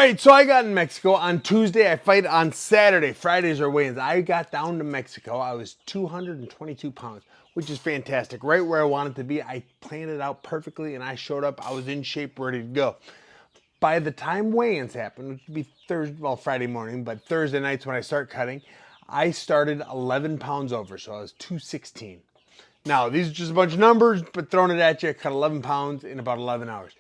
right, so I got in Mexico on Tuesday. I fight on Saturday. Fridays are weigh-ins. I got down to Mexico. I was 222 pounds, which is fantastic. Right where I wanted to be. I planned it out perfectly, and I showed up. I was in shape, ready to go. By the time weigh-ins happened, which would be Friday morning, but Thursday nights when I start cutting, I started 11 pounds over, so I was 216. Now, these are just a bunch of numbers, but throwing it at you, I cut 11 pounds in about 11 hours.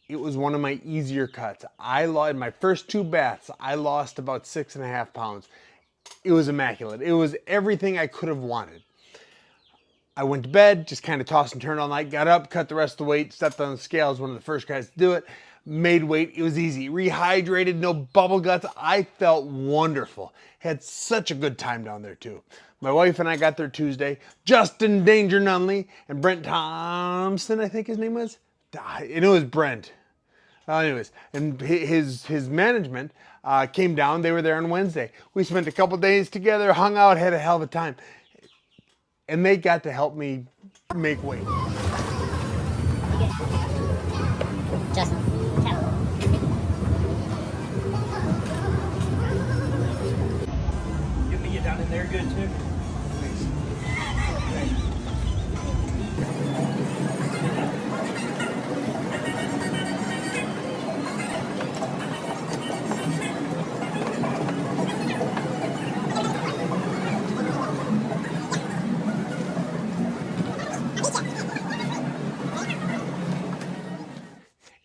It was one of my easier cuts. In my first 2 baths, I lost about 6.5 pounds. It was immaculate. It was everything I could have wanted. I went to bed, just kind of tossed and turned all night, got up, cut the rest of the weight, stepped on the scale. I was one of the first guys to do it. Made weight. It was easy. Rehydrated, no bubble guts. I felt wonderful. Had such a good time down there too. My wife and I got there Tuesday. Justin Danger Nunley and Brent Thompson, I think his name was. And it was Brent. Anyways, and his management came down. They were there on Wednesday. We spent a couple days together, hung out, had a hell of a time. And they got to help me make weight. Justin. Get me down in there good too.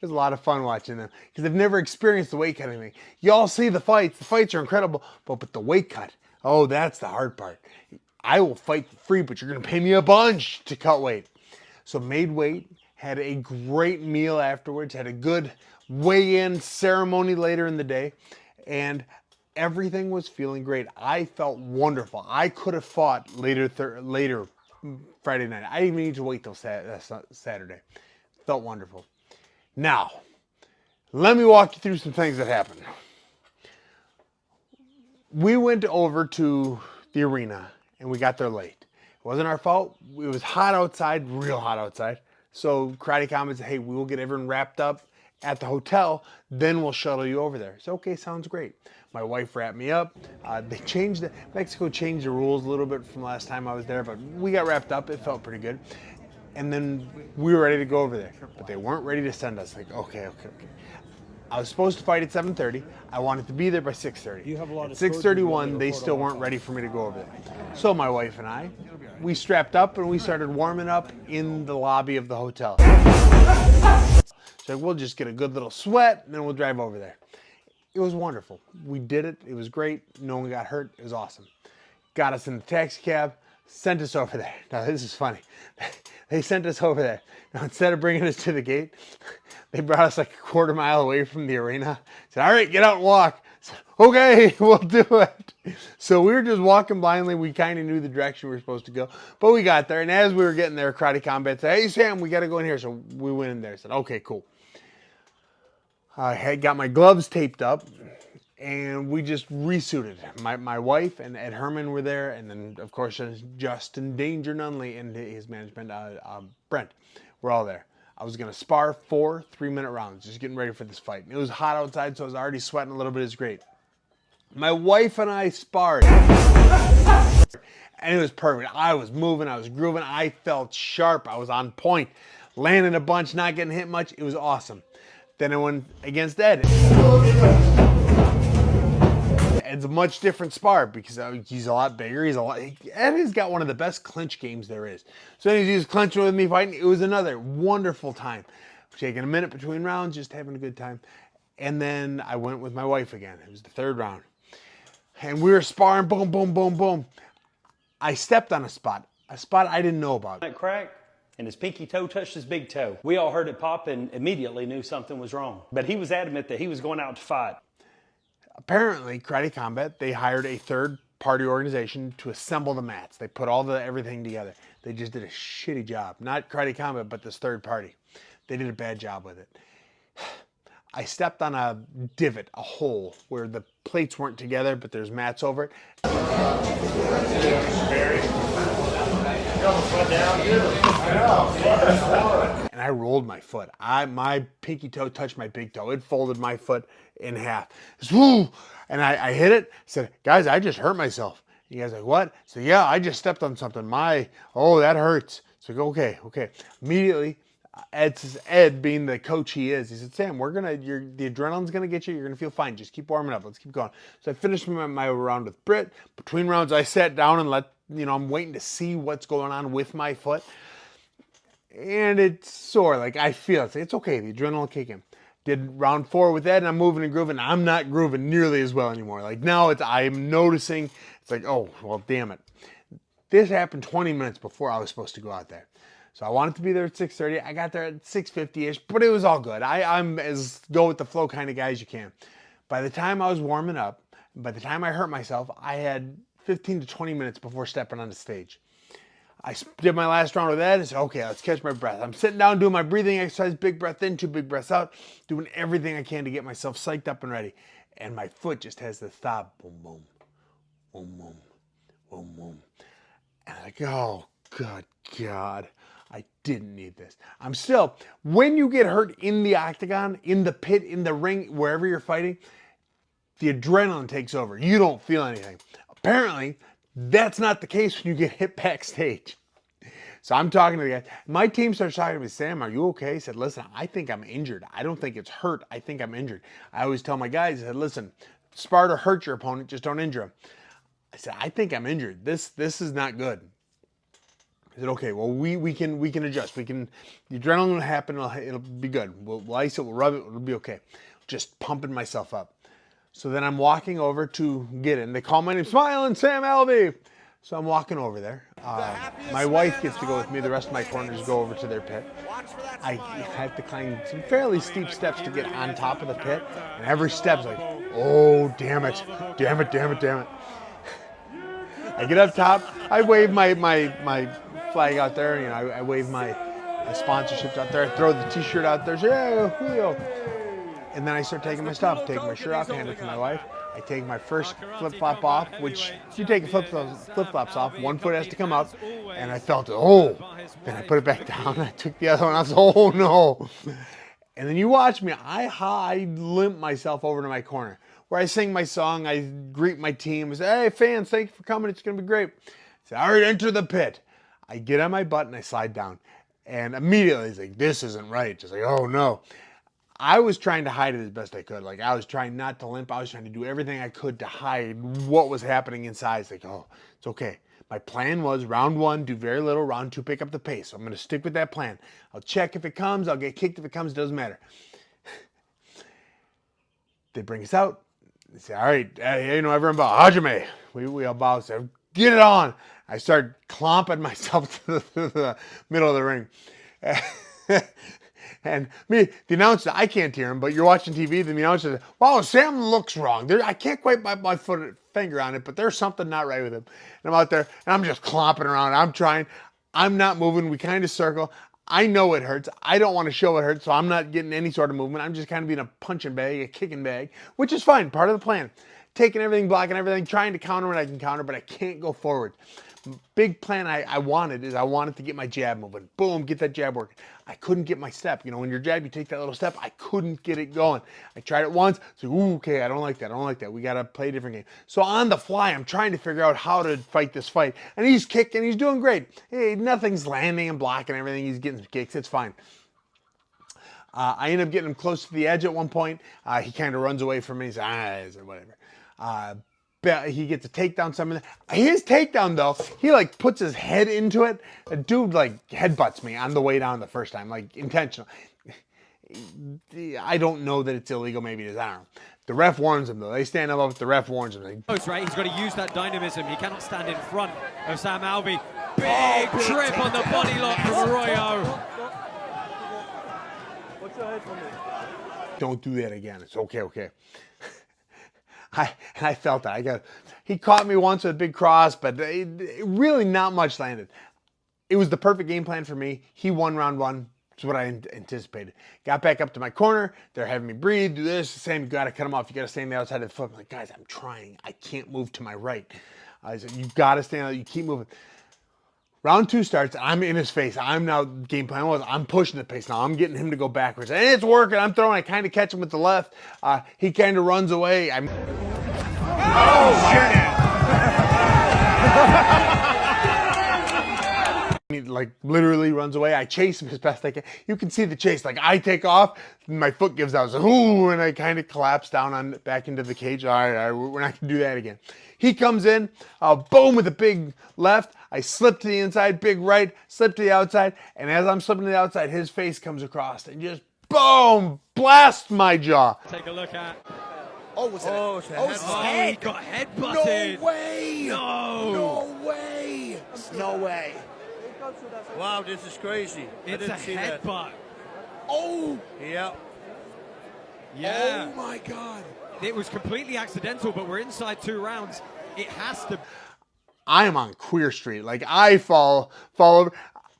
It was a lot of fun watching them because they've never experienced the weight cutting thing. Y'all see the fights. The fights are incredible, but the weight cut, oh, that's the hard part. I will fight for free, but you're going to pay me a bunch to cut weight. So made weight, had a great meal afterwards, had a good weigh-in ceremony later in the day, and everything was feeling great. I felt wonderful. I could have fought later Friday night. I didn't even need to wait till Saturday. Felt wonderful. Now, let me walk you through some things that happened. We went over to the arena and we got there late. It wasn't our fault. It was hot outside, real hot outside. So Karate Combat said, hey, we will get everyone wrapped up at the hotel, then we'll shuttle you over there. So, okay, sounds great. My wife wrapped me up. Mexico changed the rules a little bit from last time I was there, but we got wrapped up. It felt pretty good. And then we were ready to go over there, but they weren't ready to send us. Like, okay. I was supposed to fight at 7:30. I wanted to be there by 6:30. At 6:31, they still weren't ready for me to go over there. So my wife and I, we strapped up and we started warming up in the lobby of the hotel. So we'll just get a good little sweat and then we'll drive over there. It was wonderful. We did it. It was great. No one got hurt. It was awesome. Got us in the taxi cab. Sent us over there. Now this is funny. They sent us over there. Now instead of bringing us to the gate, they brought us like a quarter mile away from the arena. Said, all right, get out and walk. Said, okay, we'll do it. So we were just walking blindly. We kind of knew the direction we were supposed to go. But we got there, and as we were getting there, Karate Combat said, hey Sam, we got to go in here. So we went in there. I said, okay, cool. I had got my gloves taped up. And we just resuited. My wife and Ed Herman were there, and then of course Justin Danger Nunley and his management, Brent, were all there. I was gonna spar 4 3-minute rounds, just getting ready for this fight. It was hot outside, so I was already sweating a little bit. It's great. My wife and I sparred, and it was perfect. I was moving, I was grooving, I felt sharp, I was on point, landing a bunch, not getting hit much. It was awesome. Then I went against Ed. Ed's a much different spar because he's a lot bigger. Ed has got one of the best clinch games there is. So he was clinching with me, fighting. It was another wonderful time. Taking a minute between rounds, just having a good time. And then I went with my wife again. It was the 3rd round. And we were sparring, boom, boom, boom, boom. I stepped on a spot I didn't know about. That crack, and his pinky toe touched his big toe. We all heard it pop and immediately knew something was wrong. But he was adamant that he was going out to fight. Apparently, Karate Combat, they hired a third-party organization to assemble the mats. They put everything together. They just did a shitty job. Not Karate Combat, but this third party. They did a bad job with it. I stepped on a divot, a hole, where the plates weren't together, but there's mats over it. And I I rolled my foot. My pinky toe touched my big toe. It folded my foot in half. Woo! And I hit it. I said, guys, I just hurt myself. You guys like, what? So yeah, I just stepped on something. Oh, that hurts. So okay. Immediately, Ed being the coach he is, he said, Sam, the adrenaline's gonna get you. You're gonna feel fine. Just keep warming up. Let's keep going. So I finished my round with Britt. Between rounds, I sat down and I'm waiting to see what's going on with my foot. And it's sore. Like I feel it. It's okay. The adrenaline kicking. Did round 4 with Ed, and I'm moving and grooving. I'm not grooving nearly as well anymore. Like now I'm noticing. It's like, oh, well, damn it. This happened 20 minutes before I was supposed to go out there. So I wanted to be there at 6:30. I got there at 6:50-ish, but it was all good. I'm as go with the flow kind of guy as you can. By the time I was warming up, by the time I hurt myself, I had 15 to 20 minutes before stepping on the stage. I did my last round with Ed and said, okay, let's catch my breath. I'm sitting down doing my breathing exercise, big breath in, 2 big breaths out, doing everything I can to get myself psyched up and ready. And my foot just has this thought, boom, boom, boom, boom, boom, boom. And I'm like, oh, good God, I didn't need this. I'm still, when you get hurt in the octagon, in the pit, in the ring, wherever you're fighting, the adrenaline takes over. You don't feel anything. Apparently, that's not the case when you get hit backstage. So I'm talking to the guy. My team starts talking to me, Sam, are you okay? He said, listen, I think I'm injured. I don't think it's hurt. I think I'm injured. I always tell my guys, I said, listen, spar to hurt your opponent, just don't injure him. I said, I think I'm injured. This is not good. I said, okay, well, we can adjust. The adrenaline will happen. It'll be good. We'll ice it. We'll rub it. It'll be okay. Just pumping myself up. So then I'm walking over to get in. They call my name, Smiling Sam Alvey. So I'm walking over there. My wife gets to go with me. The rest of my corners go over to their pit. I have to climb some fairly steep steps to get on top of the pit. And every step's like, oh, damn it. Damn it, damn it, damn it. I get up top. I wave my flag out there. You know, I wave my sponsorships out there. I throw the T-shirt out there. Say, hey, Julio. And then I start taking my stuff, taking my shirt off, hand it to my wife. I take my first flip-flop off, which if you take flip-flops off, one foot has to come up. And I felt it, oh. Then I put it back down. I took the other one. I was, oh, no. And then you watch me. I limp myself over to my corner where I sing my song. I greet my team. I say, hey, fans, thank you for coming. It's going to be great. I say, all right, enter the pit. I get on my butt and I slide down. And immediately it's like, this isn't right. Just like, oh, no. I was trying to hide it as best I could. Like, I was trying not to limp. I was trying to do everything I could to hide what was happening inside. It's like, oh, it's okay. My plan was round 1, do very little. Round 2, pick up the pace. So I'm going to stick with that plan. I'll check if it comes. I'll get kicked if it comes. It doesn't matter. They bring us out. They say, all right, everyone bow. Hajime. We all bow. Say, get it on. I start clomping myself to the middle of the ring. And the announcer, I can't hear him, but you're watching TV, the announcer says, wow, Sam looks wrong. I can't quite put my finger on it, but there's something not right with him. And I'm out there, and I'm just clomping around. I'm trying. I'm not moving. We kind of circle. I know it hurts. I don't want to show it hurts, so I'm not getting any sort of movement. I'm just kind of being a punching bag, a kicking bag, which is fine, part of the plan. Taking everything, blocking everything, trying to counter what I can counter, but I can't go forward. Big plan I wanted to get my jab moving. Boom, get that jab working. I couldn't get my step. You know, when you're jab, you take that little step. I couldn't get it going. I tried it once. So, ooh, okay, I don't like that. I don't like that. We got to play a different game. So on the fly, I'm trying to figure out how to fight this fight. And he's kicking. He's doing great. Hey, nothing's landing and blocking everything. He's getting some kicks. It's fine. I end up getting him close to the edge at one point. He kind of runs away from me. He's like, whatever. He gets a takedown. His takedown, though, he like puts his head into it. The dude like headbutts me on the way down the first time, like intentional. I don't know that it's illegal. Maybe it is. I don't know. The ref warns him, though. They stand him up. The ref warns him. Right, he's got to use that dynamism. He cannot stand in front of Sam Alvey. Big trip on the body lock from Arroyo. Don't do that again. It's okay. I felt that. He caught me once with a big cross, but really not much landed. It was the perfect game plan for me. He won round 1. It's what I anticipated. Got back up to my corner. They're having me breathe, do this. Sam, you got to cut him off. You got to stay on the outside of the foot. I'm like, guys, I'm trying. I can't move to my right. I said, you got to stay on. You keep moving. Round 2 starts, I'm in his face. I'm now, game plan was, I'm pushing the pace now. I'm getting him to go backwards. And it's working. I'm throwing. I kind of catch him with the left. He kind of runs away. He like literally runs away. I chase him as best I can. You can see the chase. Like I take off, my foot gives out. So, ooh, and I kind of collapse down back into the cage. All right, we're not gonna do that again. He comes in, boom with a big left. I slip to the inside, big right, slip to the outside, and as I'm slipping to the outside, his face comes across and just boom, blast my jaw. Take a look at. Oh, was it? Oh, he got headbutted. No way! No. No way! No way! Wow, this is crazy. It's I a didn't see that. headbutt. Oh! Yeah. Yeah. Oh my God! It was completely accidental, but we're inside 2 rounds. It has to. I am on Queer Street. Like I fall over.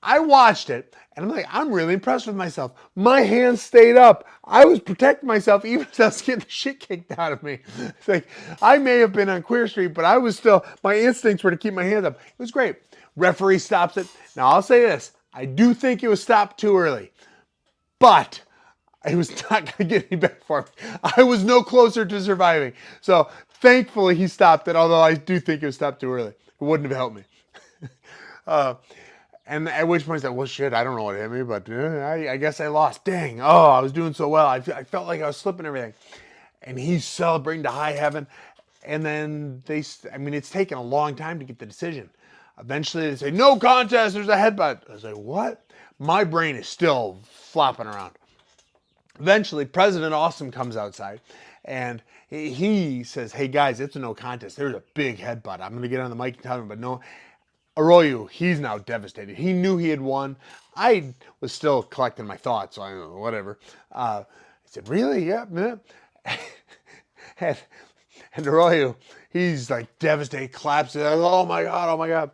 I watched it and I'm like, I'm really impressed with myself. My hands stayed up. I was protecting myself even as I was getting the shit kicked out of me. It's like I may have been on Queer Street, but I was still, my instincts were to keep my hands up. It was great. Referee stops it. Now I'll say this. I do think it was stopped too early, but it was not going to get any better for me. I was no closer to surviving. So thankfully he stopped it, although I do think it was stopped too early. It wouldn't have helped me. And at which point I said, well, shit, I don't know what hit me, but I guess I lost. Dang. Oh, I was doing so well. I felt like I was slipping everything. And he's celebrating to high heaven. And then it's taken a long time to get the decision. Eventually they say, no contest, there's a headbutt. I was like, what? My brain is still flopping around. Eventually, President Awesome comes outside and he says, hey guys, it's a no contest. There's a big headbutt. I'm going to get on the mic and tell him, but no. Arroyo, he's now devastated. He knew he had won. I was still collecting my thoughts, so I don't know, whatever. I said, really? Yeah, man. And Arroyo, he's like devastated, collapses. Oh my God, oh my God.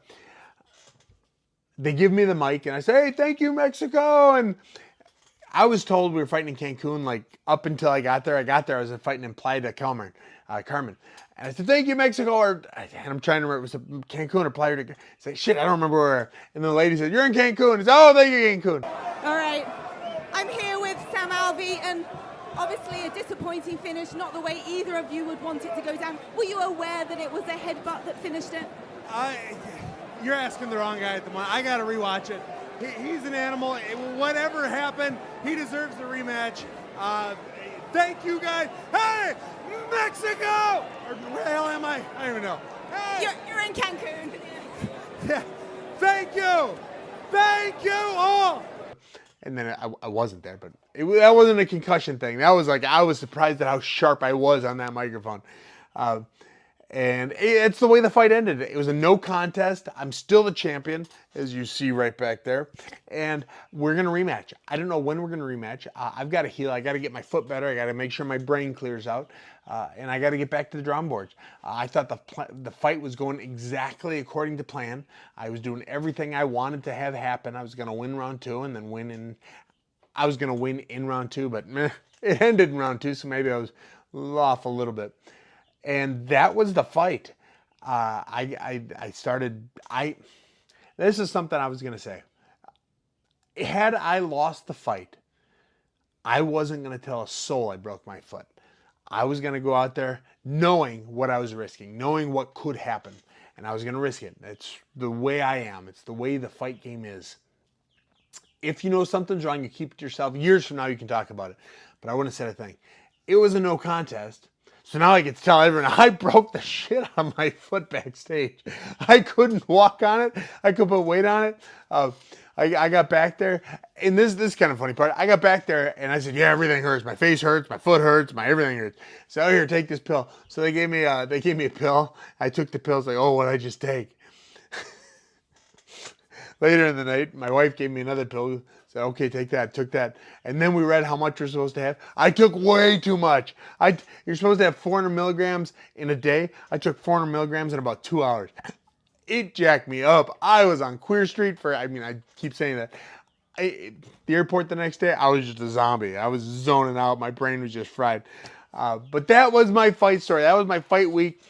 They give me the mic and I say, hey, thank you, Mexico. And I was told we were fighting in Cancun, like up until I got there. I was fighting in Playa del Carmen. And I said, thank you, Mexico. And I'm trying to remember, it was Cancun or Playa del Carmen. I said, shit, I don't remember where. And the lady said, you're in Cancun. I said, oh, thank you, Cancun. All right. I'm here with Sam Alvey, and obviously a disappointing finish, not the way either of you would want it to go down. Were you aware that it was a headbutt that finished it? You're asking the wrong guy at the moment. I got to rewatch it. He's an animal. Whatever happened, he deserves the rematch. Thank you, guys. Hey, Mexico! Or where the hell am I? I don't even know. Hey. You're in Cancun. Yeah. Thank you. Thank you all. And then I wasn't there, but that wasn't a concussion thing. That was like, I was surprised at how sharp I was on that microphone. And it's the way the fight ended. It was a no contest. I'm still the champion, as you see right back there. And we're going to rematch. I don't know when we're going to rematch. I've got to heal. I got to get my foot better. I got to make sure my brain clears out. And I got to get back to the drawing boards. I thought the fight was going exactly according to plan. I was doing everything I wanted to have happen. I was going to win round 2 and then I was going to win in round 2, but meh, it ended in round 2, so maybe I was off a little bit. And that was the fight. This is something I was going to say. Had I lost the fight, I wasn't going to tell a soul I broke my foot. I was going to go out there knowing what I was risking, knowing what could happen, and I was going to risk it. It's the way I am. It's the way the fight game is. If you know something's wrong, you keep it to yourself. Years from now, you can talk about it. But I wouldn't have said a thing. It was a no contest. So now I get to tell everyone I broke the shit on my foot backstage. I couldn't walk on it. I could put weight on it. I got back there, and this kind of funny part. I got back there and I said, yeah, everything hurts. My face hurts, my foot hurts, my everything hurts. So oh, here, take this pill. So they gave me a pill. I took the pills. Like, oh, what did I just take? Later in the night, my wife gave me another pill. Said, okay, take that. Took that. And then we read how much you're supposed to have. I took way too much. You're supposed to have 400 milligrams in a day. I took 400 milligrams in about 2 hours. It jacked me up. I was on Queer Street I keep saying that. The airport the next day, I was just a zombie. I was zoning out. My brain was just fried. But that was my fight story. That was my fight week.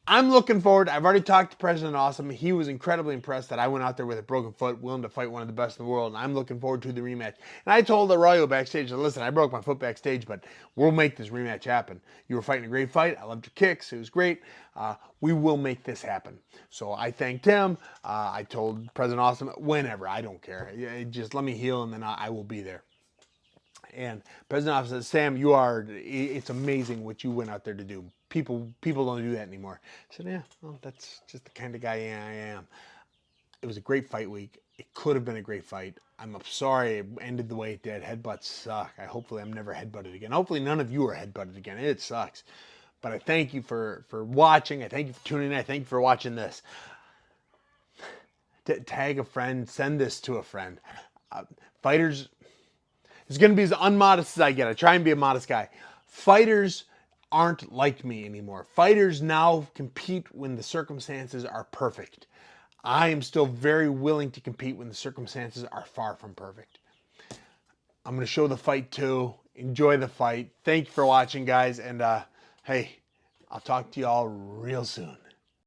I'm looking forward. I've already talked to President Awesome. He was incredibly impressed that I went out there with a broken foot, willing to fight one of the best in the world, and I'm looking forward to the rematch. And I told Arroyo backstage, listen, I broke my foot backstage, but we'll make this rematch happen. You were fighting a great fight. I loved your kicks. It was great. We will make this happen. So I thanked him. I told President Awesome, whenever, I don't care. Just let me heal, and then I will be there. And President Awesome says, Sam, it's amazing what you went out there to do. People don't do that anymore. I said, yeah, well, that's just the kind of guy I am. It was a great fight week. It could have been a great fight. I'm sorry it ended the way it did. Headbutts suck. Hopefully I'm never headbutted again. Hopefully none of you are headbutted again. It sucks. But I thank you for watching. I thank you for tuning in. I thank you for watching this. Tag a friend. Send this to a friend. Fighters, it's going to be as unmodest as I get. I try and be a modest guy. Fighters aren't like me anymore. Fighters now compete when the circumstances are perfect. I am still very willing to compete when the circumstances are far from perfect. I'm going to show the fight too. Enjoy the fight. Thank you for watching, guys. And hey, I'll talk to you all real soon.